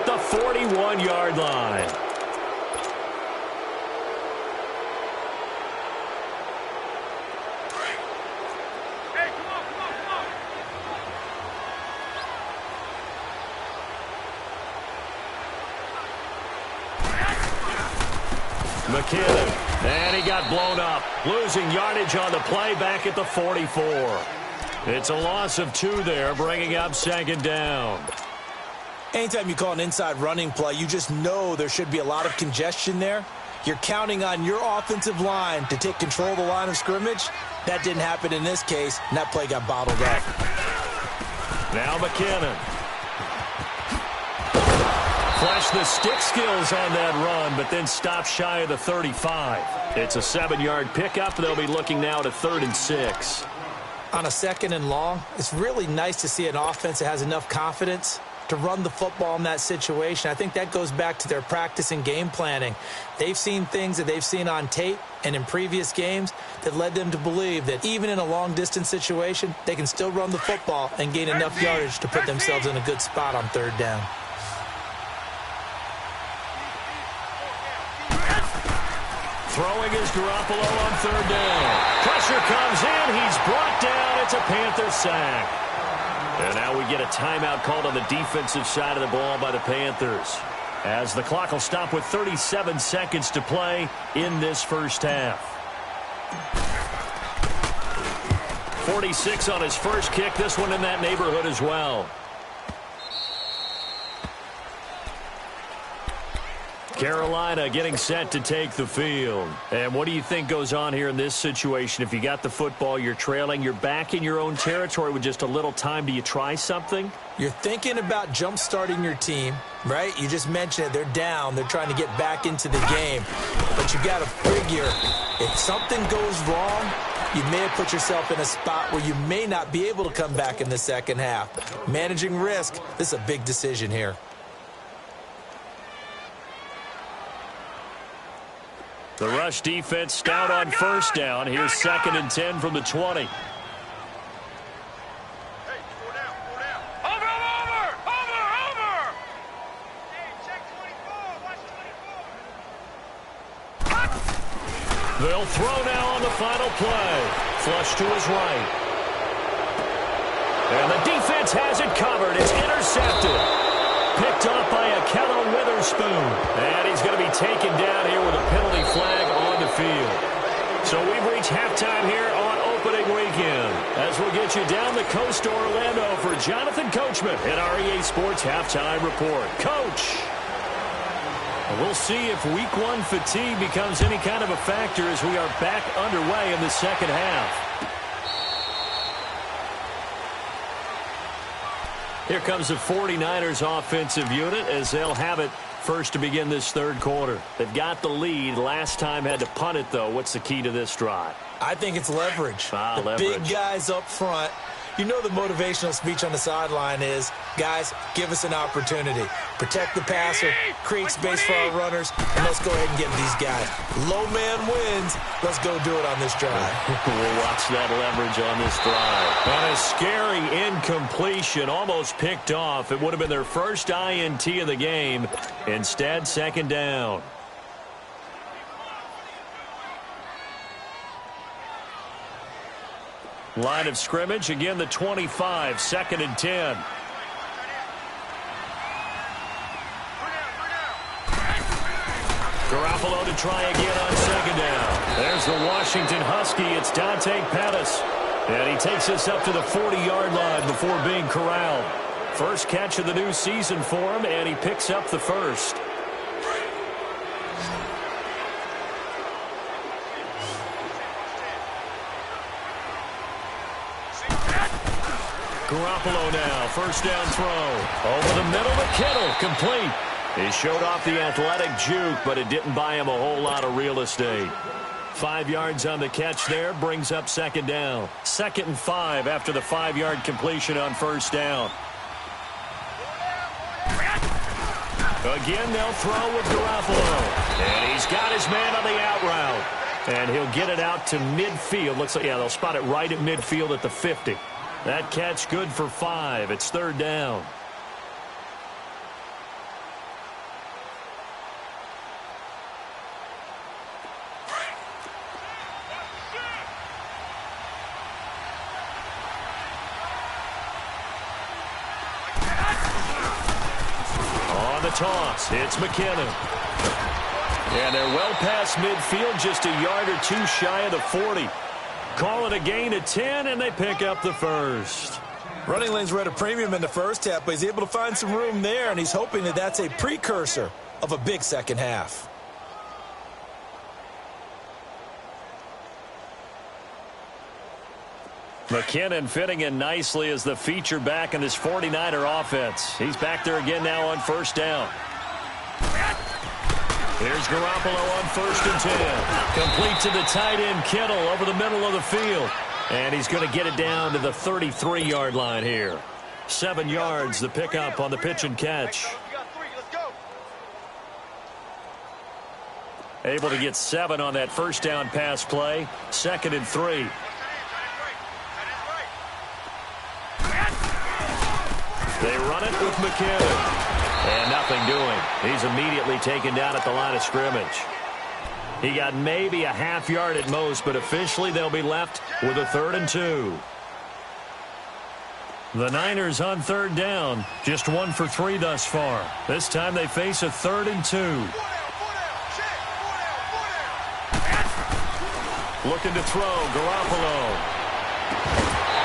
at the 41-yard line. McKinnon, and he got blown up, losing yardage on the play back at the 44. It's a loss of 2 there, bringing up second down. Anytime you call an inside running play, you just know there should be a lot of congestion there. You're counting on your offensive line to take control of the line of scrimmage. That didn't happen in this case, and that play got bottled up. Now McKinnon. Flashed the stick skills on that run, but then stopped shy of the 35. It's a 7-yard pickup. They'll be looking now to 3rd and 6. On a 2nd and long, it's really nice to see an offense that has enough confidence to run the football in that situation. I think that goes back to their practice and game planning. They've seen things that they've seen on tape and in previous games that led them to believe that even in a long-distance situation, they can still run the football and gain enough yardage to put themselves in a good spot on 3rd down. Throwing is Garoppolo on 3rd down. Pressure comes in. He's brought down. It's a Panther sack. And now we get a timeout called on the defensive side of the ball by the Panthers, as the clock will stop with 37 seconds to play in this first half. 46 on his first kick. This one in that neighborhood as well. Carolina getting set to take the field. And what do you think goes on here in this situation? If you got the football, you're trailing, you're back in your own territory with just a little time. Do you try something? You're thinking about jump-starting your team, right? You just mentioned it. They're down. They're trying to get back into the game. But you got to figure, if something goes wrong, you may have put yourself in a spot where you may not be able to come back in the second half. Managing risk, this is a big decision here. The rush defense stout on 1st down. Here's 2nd and 10 from the 20. They'll throw now on the final play. Flush to his right. And the defense has it covered. It's intercepted. Picked off by a Kello Witherspoon. And he's going to be taken down here with a penalty flag on the field. So we've reached halftime here on opening weekend, as we'll get you down the coast to Orlando for Jonathan Coachman in our EA Sports Halftime Report. Coach! We'll see if Week 1 fatigue becomes any kind of a factor as we are back underway in the second half. Here comes the 49ers offensive unit as they'll have it first to begin this 3rd quarter. They've got the lead. Last time had to punt it, though. What's the key to this drive? I think it's leverage. The big guys up front. You know the motivational speech on the sideline is, guys, give us an opportunity. Protect the passer, create space for our runners, and let's go ahead and get these guys. Low man wins. Let's go do it on this drive. We'll watch that leverage on this drive. And a scary incompletion, almost picked off. It would have been their first INT of the game. Instead, 2nd down. Line of scrimmage, again the 25, 2nd and 10. Garoppolo to try again on 2nd down. There's the Washington Husky. It's Dante Pettis. And he takes us up to the 40-yard line before being corralled. First catch of the new season for him, and he picks up the first. Garoppolo now, 1st down throw. Over the middle to Kittle, complete. He showed off the athletic juke, but it didn't buy him a whole lot of real estate. 5 yards on the catch there, brings up 2nd down. 2nd and 5 after the 5-yard completion on 1st down. Again, they'll throw with Garoppolo. And he's got his man on the out route. And he'll get it out to midfield. Looks like, yeah, they'll spot it right at midfield at the 50. That catch good for 5. It's 3rd down. toss. It's McKinnon. And they're well past midfield, just a yard or two shy of the 40. Call it a gain of 10, and they pick up the first. Running lanes were at a premium in the first half, but he's able to find some room there, and he's hoping that that's a precursor of a big second half. McKinnon fitting in nicely as the feature back in this 49er offense. He's back there again now on first down. Here's Garoppolo on 1st and 10. Complete to the tight end, Kittle, over the middle of the field. And he's going to get it down to the 33-yard line here. 7 yards, the pickup on the pitch and catch. Able to get 7 on that first down pass play. 2nd and 3. They run it with McKinnon. And nothing doing. He's immediately taken down at the line of scrimmage. He got maybe a half yard at most, but officially they'll be left with a 3rd and 2. The Niners on 3rd down. Just 1 for 3 thus far. This time they face a 3rd and 2. Looking to throw, Garoppolo.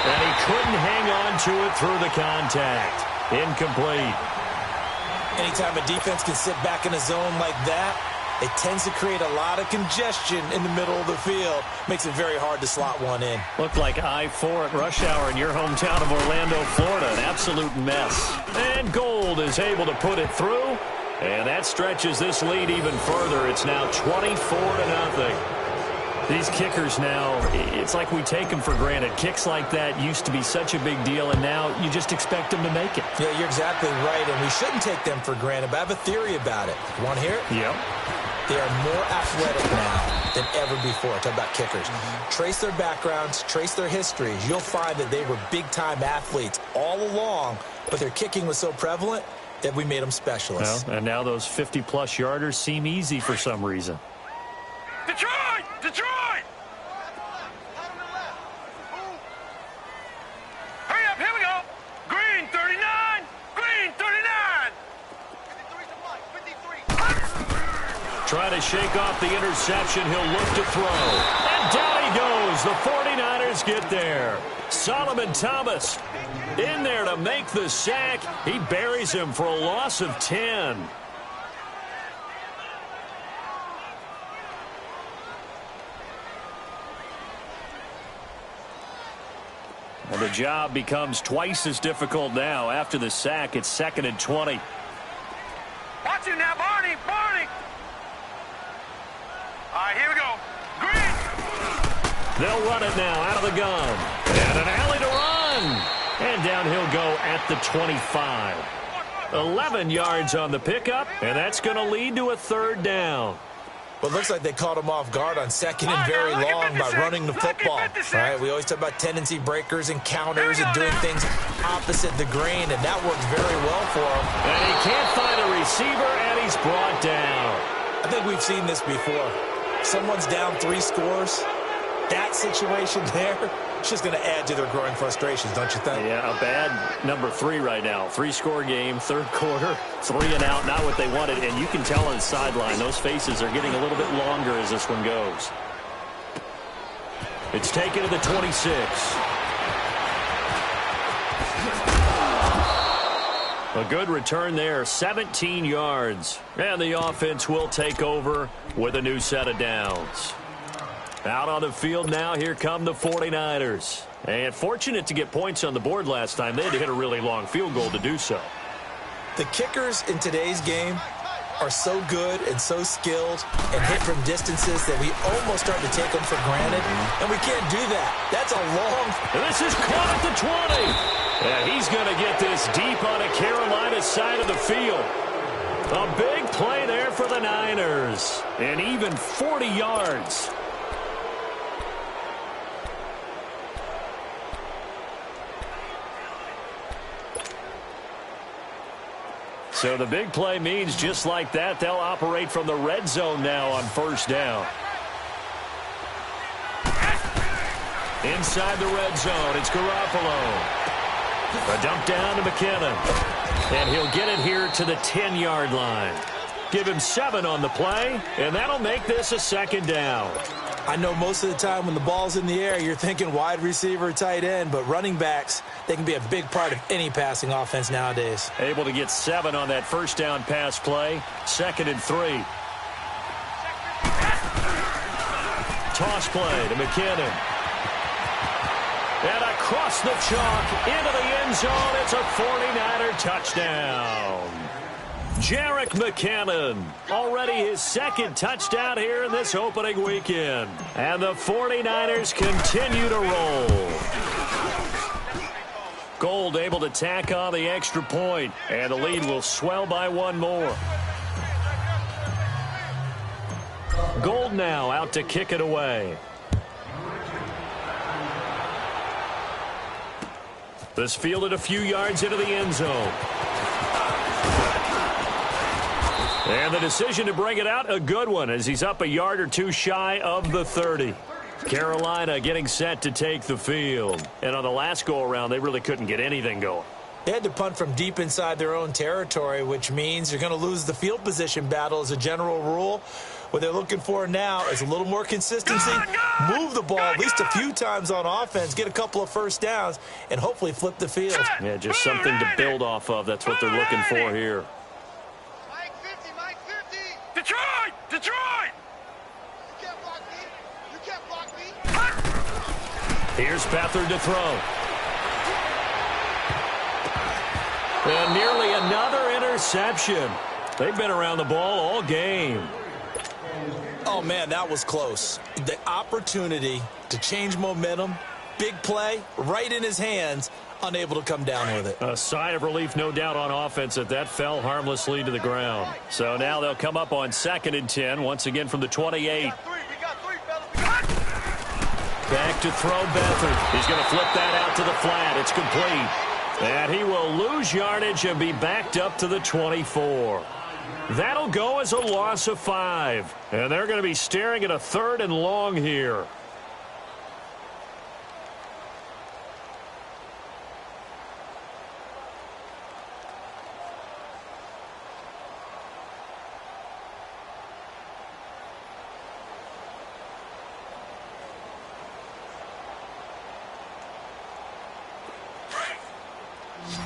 And he couldn't hang on to it through the contact. Incomplete. Anytime a defense can sit back in a zone like that, it tends to create a lot of congestion in the middle of the field. Makes it very hard to slot one in. Looked like I-4 at rush hour in your hometown of Orlando, Florida. An absolute mess. And Gold is able to put it through. And that stretches this lead even further. It's now 24-0. These kickers now, it's like we take them for granted. Kicks like that used to be such a big deal, and now you just expect them to make it. Yeah, you're exactly right, and we shouldn't take them for granted, but I have a theory about it. You want to hear it? Yep. They are more athletic now than ever before. Talk about kickers. Trace their backgrounds, trace their histories. You'll find that they were big-time athletes all along, but their kicking was so prevalent that we made them specialists. Well, and now those 50-plus yarders seem easy for some reason. Detroit! Detroit! Hurry up, here we go. Green 39, green 39. 53. Trying to shake off the interception. He'll look to throw. And down he goes. The 49ers get there. Solomon Thomas in there to make the sack. He buries him for a loss of 10. And the job becomes twice as difficult now. After the sack, it's 2nd and 20. Watch it now, Barney, Barney. All right, here we go. Green. They'll run it now out of the gun. And an alley to run. And down he'll go at the 25. 11 yards on the pickup, and that's going to lead to a 3rd down. Well, it looks like they caught him off guard on 2nd and very long by running the football. All right, we always talk about tendency breakers and counters and doing things opposite the grain, and that worked very well for him. And he can't find a receiver, and he's brought down. I think we've seen this before. Someone's down 3 scores. That situation there, it's just going to add to their growing frustrations, don't you think? Yeah, a bad number 3 right now. 3-score game, 3rd quarter, 3 and out, not what they wanted. And you can tell on the sideline, those faces are getting a little bit longer as this one goes. It's taken to the 26. A good return there, 17 yards. And the offense will take over with a new set of downs. Out on the field now, here come the 49ers. And fortunate to get points on the board last time. They had to hit a really long field goal to do so. The kickers in today's game are so good and so skilled and hit from distances that we almost start to take them for granted. And we can't do that. That's a long... And this is caught at the 20. And he's going to get this deep on a Carolina side of the field. A big play there for the Niners. And even 40 yards. So the big play means just like that, they'll operate from the red zone now on 1st down. Inside the red zone, it's Garoppolo. A dump down to McKinnon. And he'll get it here to the 10-yard line. Give him 7 on the play, and that'll make this a second down. I know most of the time when the ball's in the air, you're thinking wide receiver, tight end, but running backs, they can be a big part of any passing offense nowadays. Able to get 7 on that first down pass play. 2nd and 3. Toss play to McKinnon. And across the chalk into the end zone. It's a 49er touchdown. Jerick McKinnon, already his 2nd touchdown here in this opening weekend. And the 49ers continue to roll. Gold able to tack on the extra point, and the lead will swell by 1 more. Gold now out to kick it away. This fielded a few yards into the end zone. And the decision to bring it out, a good one, as he's up a yard or 2 shy of the 30. Carolina getting set to take the field. And on the last go-around, they really couldn't get anything going. They had to punt from deep inside their own territory, which means you're going to lose the field position battle as a general rule. What they're looking for now is a little more consistency, move the ball at least a few times on offense, get a couple of first downs, and hopefully flip the field. Yeah, just something to build off of. That's what they're looking for here. Mike 50. Detroit! Detroit! You can't block me. You can't block me. Here's Beathard to throw. And nearly another interception. They've been around the ball all game. Oh, man, that was close. The opportunity to change momentum, big play, right in his hands, unable to come down with it. A sigh of relief, no doubt, on offense that fell harmlessly to the ground. So now they'll come up on 2nd and 10, once again from the 28. We got three, fellas. Back to throw Beathard. He's going to flip that out to the flat. It's complete. And he will lose yardage and be backed up to the 24. That'll go as a loss of 5. And they're going to be staring at a 3rd and long here.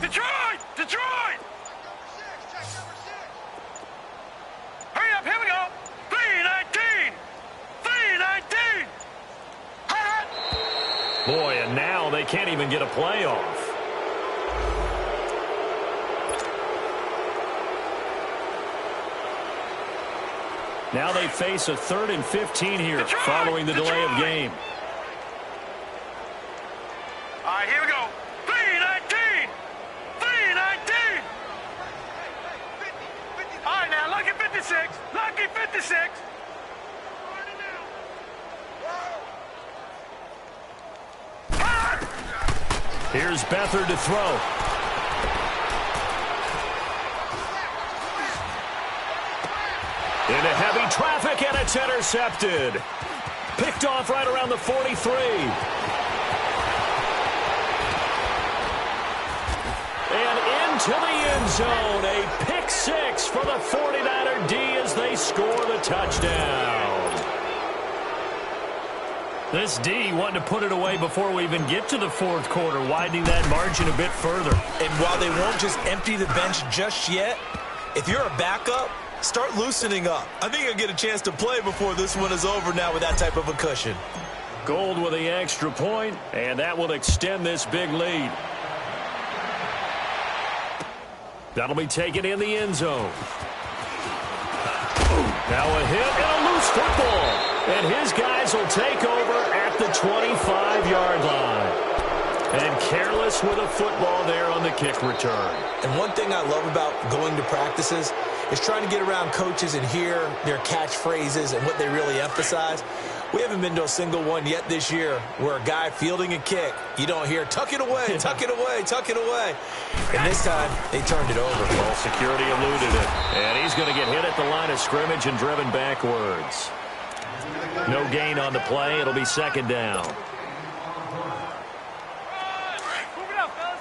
Detroit! Detroit! Check number 6. Hurry up, here we go. 319! 319! Boy, and now they can't even get a playoff. Now they face a 3rd and 15 here following the delay of game. All right, here we go. 319! 319! All right, now, lucky 56. Lucky 56. Here's Beathard to throw. Into heavy traffic, and it's intercepted. Picked off right around the 43. And into the end zone. A pick 6 for the 49er D as they score the touchdown. This D wanting to put it away before we even get to the 4th quarter, widening that margin a bit further. And while they won't just empty the bench just yet, if you're a backup, start loosening up. I think you'll get a chance to play before this one is over now with that type of a cushion. Gold with the extra point, and that will extend this big lead. That'll be taken in the end zone. Now a hit and a loose football. And his guys will take over at the 25-yard line. And careless with a football there on the kick return. And one thing I love about going to practices is trying to get around coaches and hear their catchphrases and what they really emphasize. We haven't been to a single one yet this year where a guy fielding a kick, you don't hear, tuck it away, tuck it away, tuck it away. And this time, they turned it over. Ball security eluded it. And he's going to get hit at the line of scrimmage and driven backwards. No gain on the play. It'll be 2nd down. Move it up, fellas.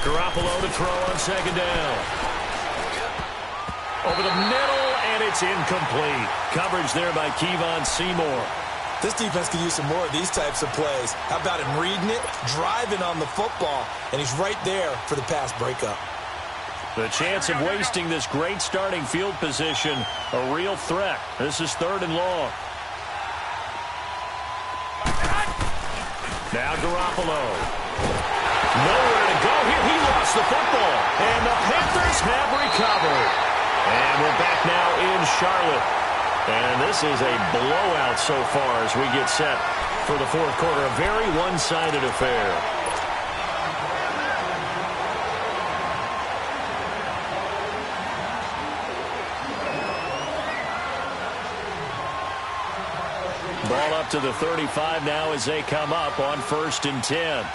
Garoppolo to throw on second down. Over the middle, and it's incomplete. Coverage there by Kevon Seymour. This defense could use some more of these types of plays. How about him reading it, driving on the football, and he's right there for the pass breakup. The chance of wasting this great starting field position, a real threat. This is 3rd and long. Now Garoppolo. Nowhere to go here. He lost the football. And the Panthers have recovered. And we're back now in Charlotte. And this is a blowout so far as we get set for the 4th quarter. A very one-sided affair. Ball up to the 35 now as they come up on 1st and 10.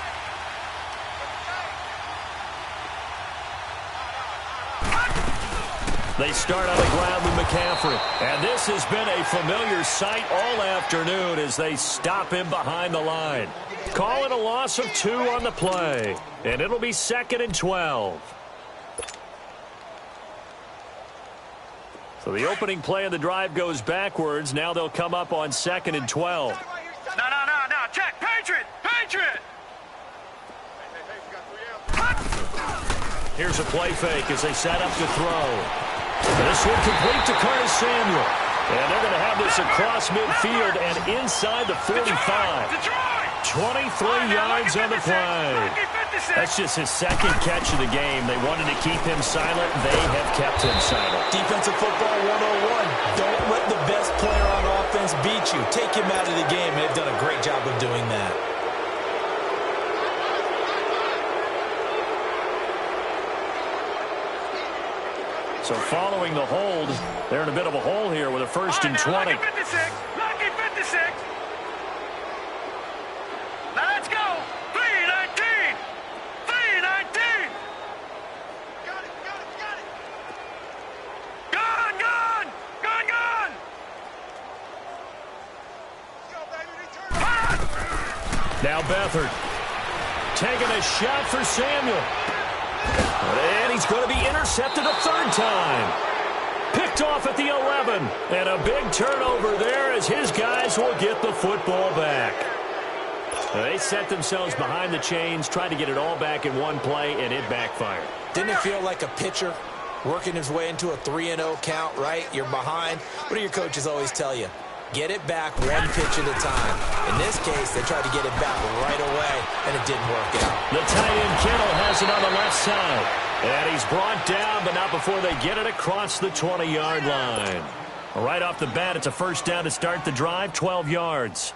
They start on the ground with McCaffrey. And this has been a familiar sight all afternoon as they stop him behind the line. Call it a loss of 2 on the play. And it'll be 2nd and 12. So the opening play of the drive goes backwards. Now they'll come up on 2nd and 12. No. Check. Patriot. Here's a play fake as they set up to throw. This one complete to Curtis Samuel. And they're going to have this across midfield and inside the 45. 23 yards on the play. That's just his 2nd catch of the game. They wanted to keep him silent. They have kept him silent. Defensive football 101. Don't let the best player on offense beat you. Take him out of the game, and they've done a great job of doing that. So following the hold, they're in a bit of a hole here with a 1st and 20. Lucky 56. Now let's go. 3-19. Got it. Gone. Now Beathard taking a shot for Samuel. And he's going to be intercepted a 3rd time. Picked off at the 11. And a big turnover there as his guys will get the football back. They set themselves behind the chains, tried to get it all back in one play, and it backfired. Didn't it feel like a pitcher working his way into a 3-0 count, right? You're behind. What do your coaches always tell you? Get it back one pitch at a time. In this case, they tried to get it back right away, and it didn't work out. The tight end Kittle has it on the left side. And he's brought down, but not before they get it across the 20-yard line. Right off the bat, it's a 1st down to start the drive, 12 yards.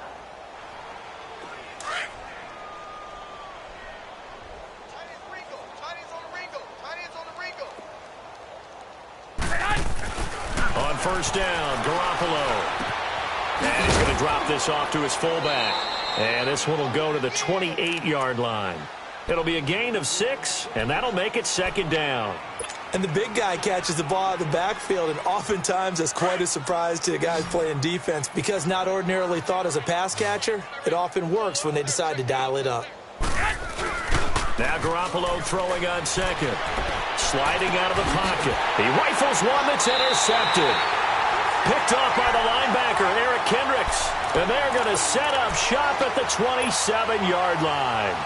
On 1st down, Garoppolo. And he's going to drop this off to his fullback. And this one will go to the 28-yard line. It'll be a gain of 6, and that'll make it 2nd down. And the big guy catches the ball out of the backfield, and oftentimes that's quite a surprise to the guys playing defense because not ordinarily thought as a pass catcher, it often works when they decide to dial it up. Now Garoppolo throwing on 2nd. Sliding out of the pocket. He rifles one that's intercepted. Picked off by the linebacker, Eric Kendricks. And they're going to set up shop at the 27-yard line.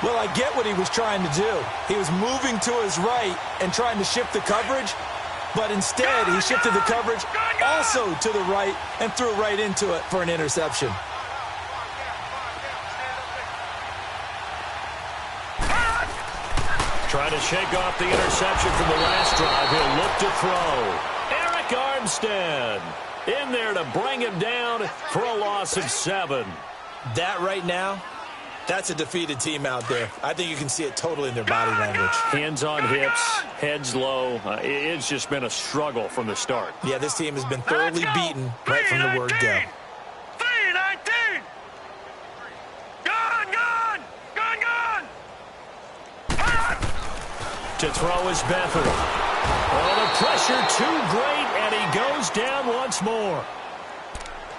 Well, I get what he was trying to do. He was moving to his right and trying to shift the coverage, but instead he shifted the coverage also to the right and threw right into it for an interception. Trying to shake off the interception from the last drive. He'll look to throw. Eric Armstead in there to bring him down for a loss of 7. That right now, that's a defeated team out there. I think you can see it totally in their body language. Hands on hips, heads low. It's just been a struggle from the start. Yeah, this team has been thoroughly beaten right from the word go. 3-19. Gone. To throw is Beathard. Oh, the pressure too great, and he goes down once more.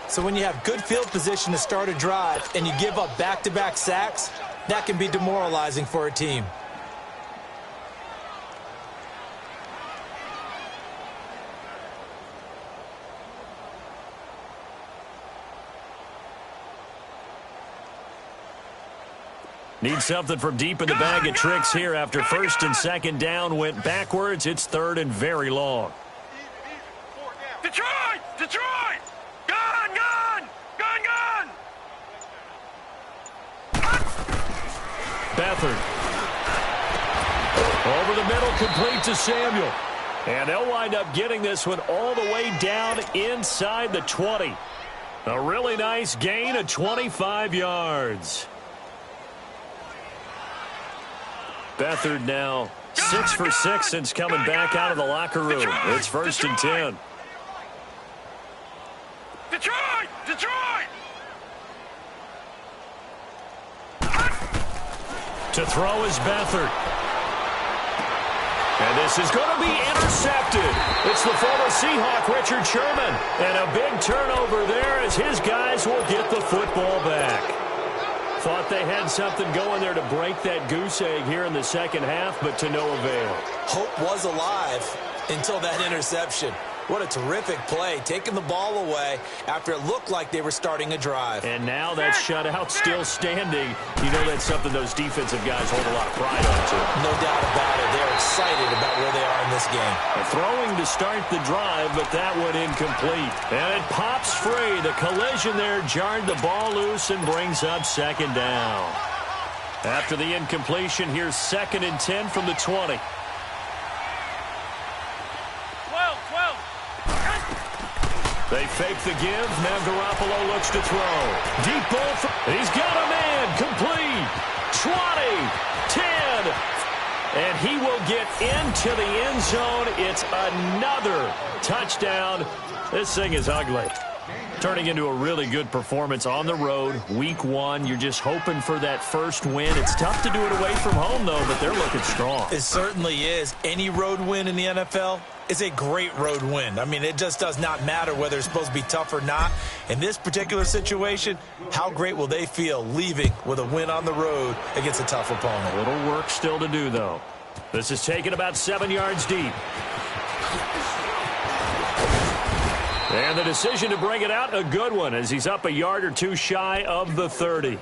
So when you have good field position to start a drive and you give up back-to-back sacks, that can be demoralizing for a team. Need something from deep in the bag of tricks here after first and second down went backwards. It's third and very long. Detroit! Detroit! Gun! Gun! Gun! Gun! Beathard. Over the middle, complete to Samuel. And they'll wind up getting this one all the way down inside the 20. A really nice gain of 25 yards. Beathard now 6 for 6 since coming back out of the locker room. It's first and 10. Detroit! Detroit! To throw is Beathard. And this is going to be intercepted. It's the former Seahawk, Richard Sherman. And a big turnover there as his guys will get the football back. Thought they had something going there to break that goose egg here in the second half, but to no avail. Hope was alive until that interception. What a terrific play, taking the ball away after it looked like they were starting a drive. And now that shutout still standing. You know that's something those defensive guys hold a lot of pride on, too. No doubt about it. They're excited about where they are in this game. Throwing to start the drive, but that one incomplete. And it pops free. The collision there jarred the ball loose and brings up second down. After the incompletion, here's second and 10 from the 20. They fake the give. Now Garoppolo looks to throw. Deep ball. He's got a man. Complete. 20. 10. And he will get into the end zone. It's another touchdown. This thing is ugly. Turning into a really good performance on the road. Week 1, you're just hoping for that first win. It's tough to do it away from home, though, but they're looking strong. It certainly is. Any road win in the NFL is a great road win. I mean, it just does not matter whether it's supposed to be tough or not. In this particular situation, how great will they feel leaving with a win on the road against a tough opponent? A little work still to do, though. This is taken about 7 yards deep. And the decision to bring it out, a good one, as he's up a yard or two shy of the 30.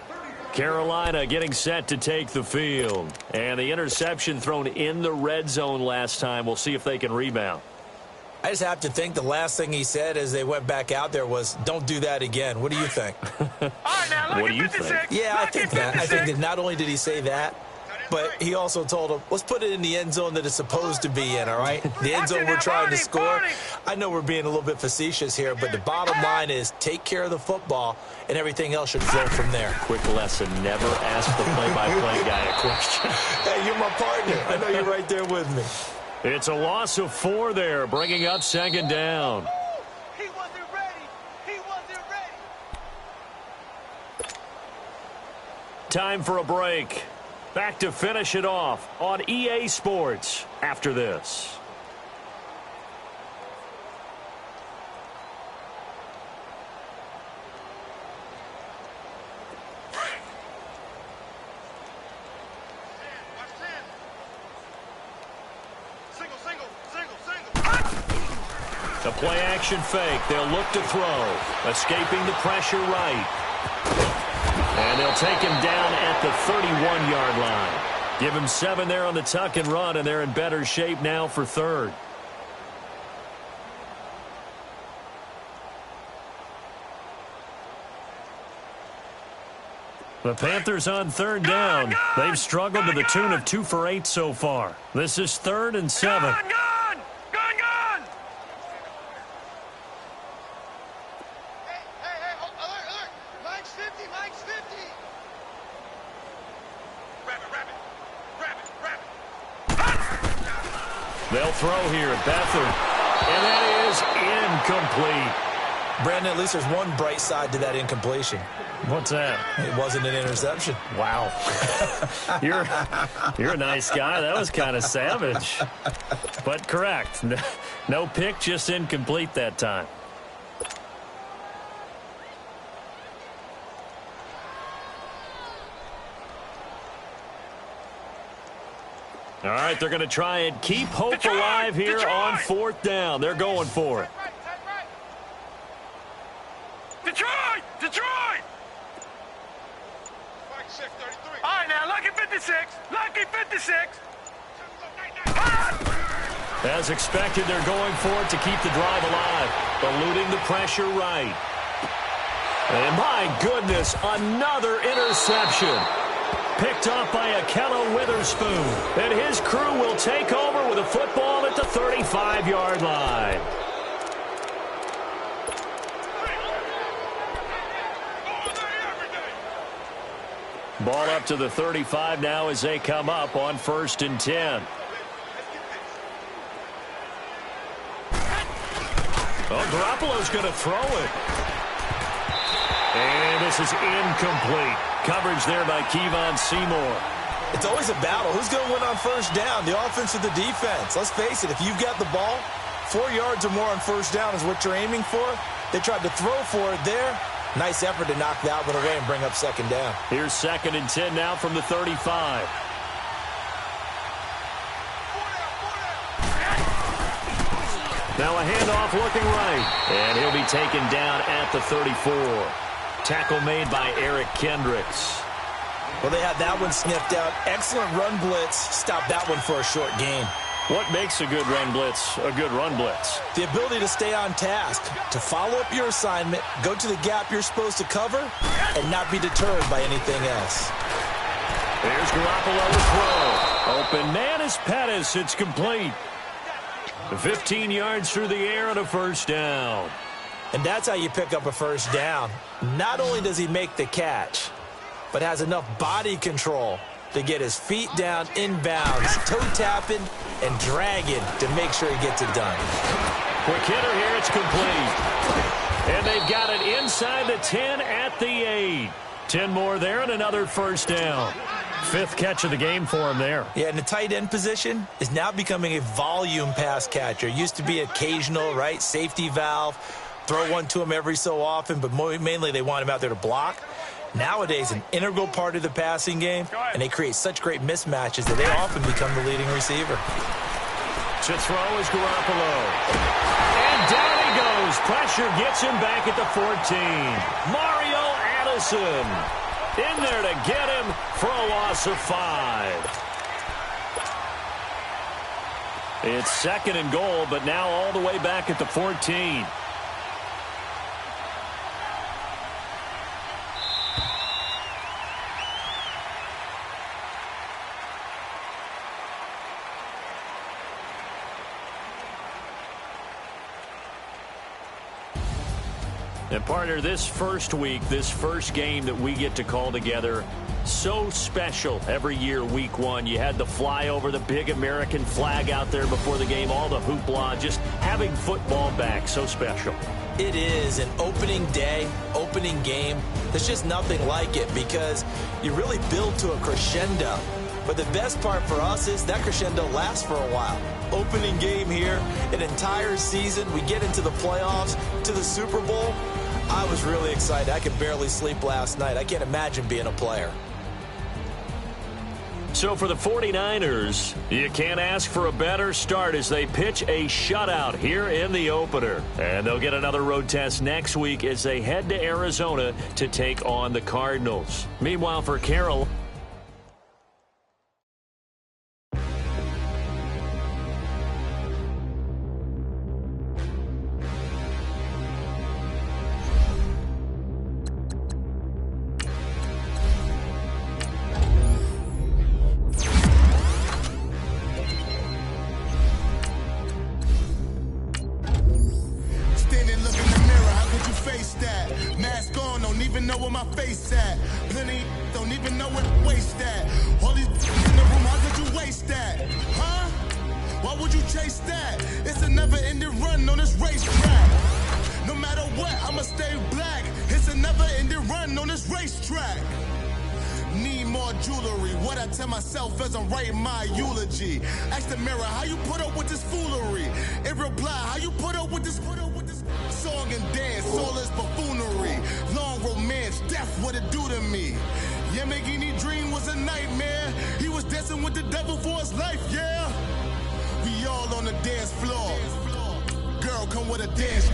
Carolina getting set to take the field. And the interception thrown in the red zone last time. We'll see if they can rebound. I just have to think the last thing he said as they went back out there was, don't do that again. What do you think? What do you think? Yeah, I think that. I think that not only did he say that, but he also told him, let's put it in the end zone that it's supposed to be in, all right? The end zone we're trying to score. I know we're being a little bit facetious here, but the bottom line is take care of the football, and everything else should flow from there. Quick lesson, never ask the play-by-play guy a question. Hey, you're my partner. I know you're right there with me. It's a loss of 4 there, bringing up second down. He wasn't ready. He wasn't ready. Time for a break. Back to finish it off on EA Sports after this. The play action fake. They'll look to throw. Escaping the pressure right. And they'll take him down at the 31-yard line. Give him 7 there on the tuck and run, and they're in better shape now for third. The Panthers on third down. They've struggled to the tune of 2 for 8 so far. This is 3rd and 7. Gun! Hey, alert! Mike's 50, Mike's 50! Grab it! They'll throw here. Beathard. And that is incomplete. Brandon, at least there's one bright side to that incompletion. What's that? It wasn't an interception. Wow. You're a nice guy. That was kind of savage. But correct. No pick, just incomplete that time. All right, they're going to try and keep hope alive here on 4th down. They're going for it. Detroit! Detroit! All right, now, lucky 56. Lucky 56. As expected, they're going for it to keep the drive alive. Eluding the pressure right. And my goodness, another interception. Picked up by Akello Witherspoon. And his crew will take over with a football at the 35-yard line. Ball up to the 35 now as they come up on 1st and 10. Oh, Garoppolo's going to throw it. And this is incomplete. Coverage there by Kevon Seymour. It's always a battle. Who's going to win on 1st down, the offense or the defense? Let's face it, if you've got the ball, 4 yards or more on 1st down is what you're aiming for. They tried to throw for it there. Nice effort to knock that one away and bring up 2nd down. Here's 2nd and 10 now from the 35. Now a handoff looking right. And he'll be taken down at the 34. Tackle made by Eric Kendricks. Well, they had that one sniffed out. Excellent run blitz. Stop that one for a short gain. What makes a good run blitz a good run blitz? The ability to stay on task, to follow up your assignment, go to the gap you're supposed to cover, and not be deterred by anything else. Here's Garoppolo to throw. Open man is Pettis. It's complete. 15 yards through the air and a 1st down. And that's how you pick up a 1st down. Not only does he make the catch, but has enough body control to get his feet down inbounds, toe-tapping and dragging to make sure he gets it done. Quick hitter here, it's complete. And they've got it inside the 10 at the 8. 10 more there and another 1st down. 5th catch of the game for him there. Yeah, and the tight end position is now becoming a volume pass catcher. Used to be occasional, right? Safety valve. Throw one to him every so often, but mainly they want him out there to block. Nowadays, an integral part of the passing game, and they create such great mismatches that they often become the leading receiver. To throw is Garoppolo. And down he goes. Pressure gets him back at the 14. Mario Addison in there to get him for a loss of 5. It's 2nd and goal, but now all the way back at the 14. And partner, this first week, this first game that we get to call together, so special every year, week 1. You had the flyover, the big American flag out there before the game, all the hoopla, just having football back, so special. It is an opening day, opening game. There's just nothing like it because you really build to a crescendo. But the best part for us is that crescendo lasts for a while. Opening game here, an entire season. We get into the playoffs, to the Super Bowl. I was really excited. I could barely sleep last night. I can't imagine being a player. So for the 49ers, you can't ask for a better start as they pitch a shutout here in the opener. And they'll get another road test next week as they head to Arizona to take on the Cardinals. Meanwhile, for Carroll, ask the mirror how you put up with this foolery. It reply how you put up with this song and dance, soulless buffoonery, long romance, death what it do to me. You Lamborghini dream was a nightmare. He was dancing with the devil for his life, yeah. We all on the dance floor. Girl, come with a dance.